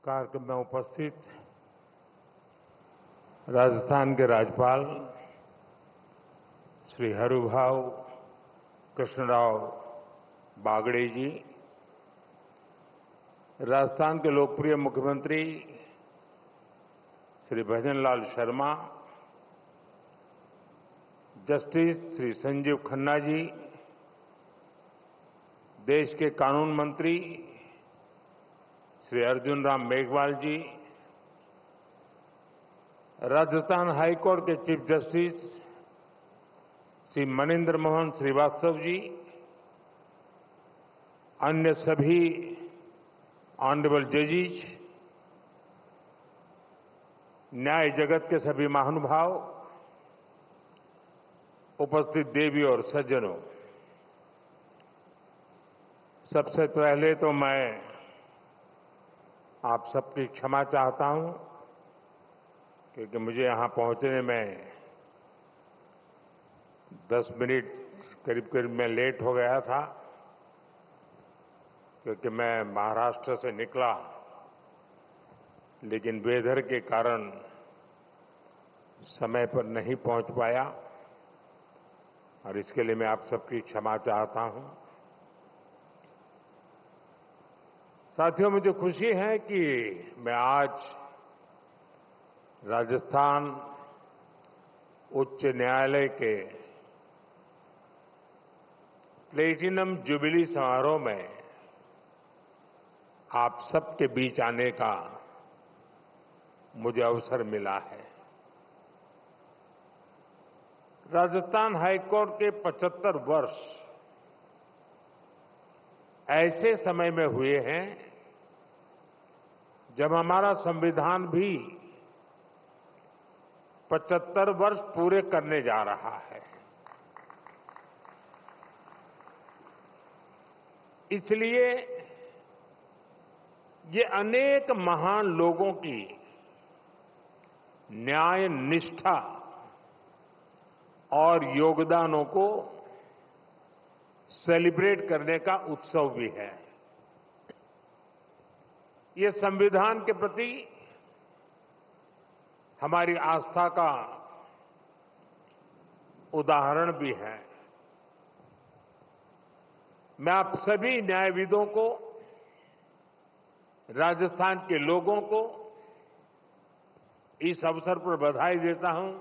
कार्यक्रम में उपस्थित राजस्थान के राज्यपाल श्री हरुभाऊ कृष्णराव बागड़े जी, राजस्थान के लोकप्रिय मुख्यमंत्री श्री भजनलाल शर्मा, जस्टिस श्री संजीव खन्ना जी, देश के कानून मंत्री श्री अर्जुन राम मेघवाल जी, राजस्थान हाईकोर्ट के चीफ जस्टिस श्री मनिंदर मोहन श्रीवास्तव जी, अन्य सभी ऑनरेबल जजेस, न्याय जगत के सभी महानुभाव, उपस्थित देवी और सज्जनों, सबसे पहले तो मैं आप सबकी क्षमा चाहता हूं क्योंकि मुझे यहां पहुंचने में 10 मिनट करीब मैं लेट हो गया था क्योंकि मैं महाराष्ट्र से निकला, लेकिन वेदर के कारण समय पर नहीं पहुंच पाया और इसके लिए मैं आप सबकी क्षमा चाहता हूं। साथियों, मुझे खुशी है कि मैं आज राजस्थान उच्च न्यायालय के प्लेटिनम जुबिली समारोह में आप सबके बीच आने का मुझे अवसर मिला है। राजस्थान हाईकोर्ट के 75 वर्ष ऐसे समय में हुए हैं जब हमारा संविधान भी 75 वर्ष पूरे करने जा रहा है। इसलिए ये अनेक महान लोगों की न्याय निष्ठा और योगदानों को सेलिब्रेट करने का उत्सव भी है। ये संविधान के प्रति हमारी आस्था का उदाहरण भी है। मैं आप सभी न्यायविदों को, राजस्थान के लोगों को इस अवसर पर बधाई देता हूं,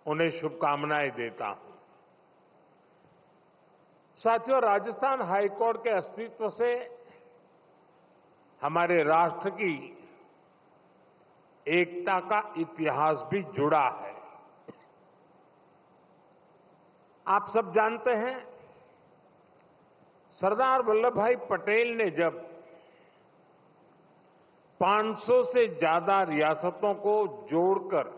उन्हें शुभकामनाएं देता हूं। साथियों, राजस्थान हाईकोर्ट के अस्तित्व से हमारे राष्ट्र की एकता का इतिहास भी जुड़ा है। आप सब जानते हैं, सरदार वल्लभ भाई पटेल ने जब 500 से ज्यादा रियासतों को जोड़कर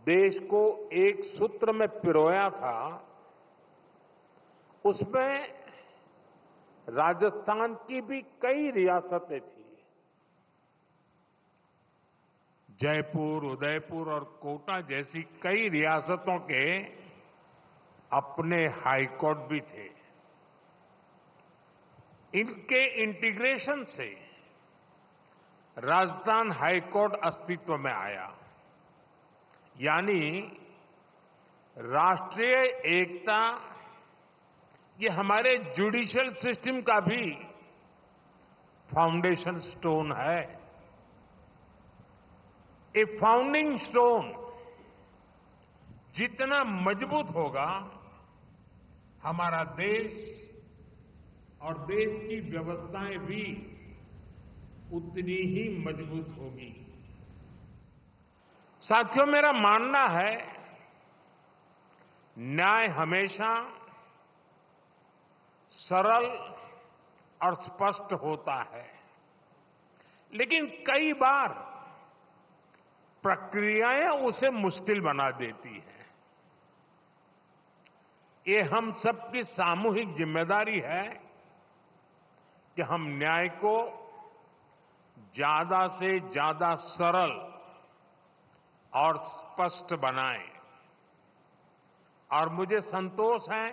देश को एक सूत्र में पिरोया था, उसमें राजस्थान की भी कई रियासतें थी। जयपुर, उदयपुर और कोटा जैसी कई रियासतों के अपने हाईकोर्ट भी थे। इनके इंटीग्रेशन से राजस्थान हाईकोर्ट अस्तित्व में आया, यानी राष्ट्रीय एकता ये हमारे जुडिशियल सिस्टम का भी फाउंडेशन स्टोन है। ए फाउंडिंग स्टोन जितना मजबूत होगा, हमारा देश और देश की व्यवस्थाएं भी उतनी ही मजबूत होगी। साथियों, मेरा मानना है न्याय हमेशा सरल और स्पष्ट होता है, लेकिन कई बार प्रक्रियाएं उसे मुश्किल बना देती हैं। ये हम सबकी सामूहिक जिम्मेदारी है कि हम न्याय को ज्यादा से ज्यादा सरल और स्पष्ट बनाएं। और मुझे संतोष है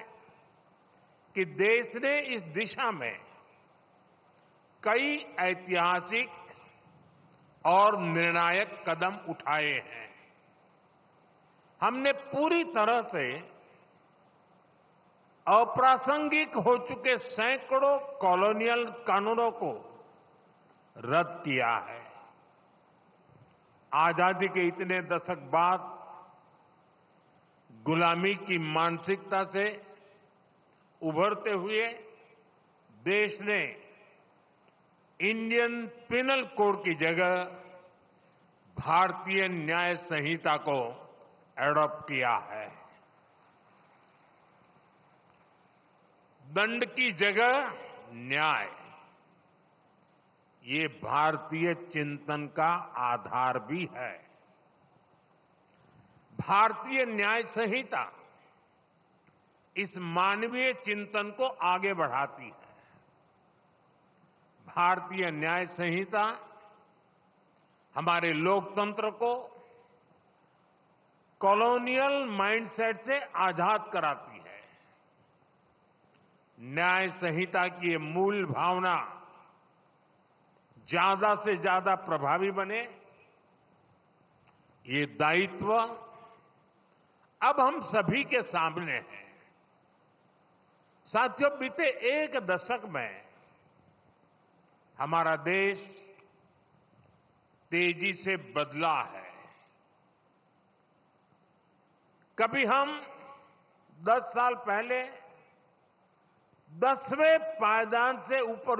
कि देश ने इस दिशा में कई ऐतिहासिक और निर्णायक कदम उठाए हैं। हमने पूरी तरह से अप्रासंगिक हो चुके सैकड़ों कॉलोनियल कानूनों को रद्द किया है। आजादी के इतने दशक बाद गुलामी की मानसिकता से उभरते हुए देश ने इंडियन पिनल कोड की जगह भारतीय न्याय संहिता को एडॉप्ट किया है। दंड की जगह न्याय, ये भारतीय चिंतन का आधार भी है। भारतीय न्याय संहिता इस मानवीय चिंतन को आगे बढ़ाती है। भारतीय न्याय संहिता हमारे लोकतंत्र को कॉलोनियल माइंडसेट से आजाद कराती है। न्याय संहिता की ये मूल भावना ज्यादा से ज्यादा प्रभावी बने, ये दायित्व अब हम सभी के सामने है। साथियों, बीते एक दशक में हमारा देश तेजी से बदला है। कभी हम 10 साल पहले 10वें पायदान से ऊपर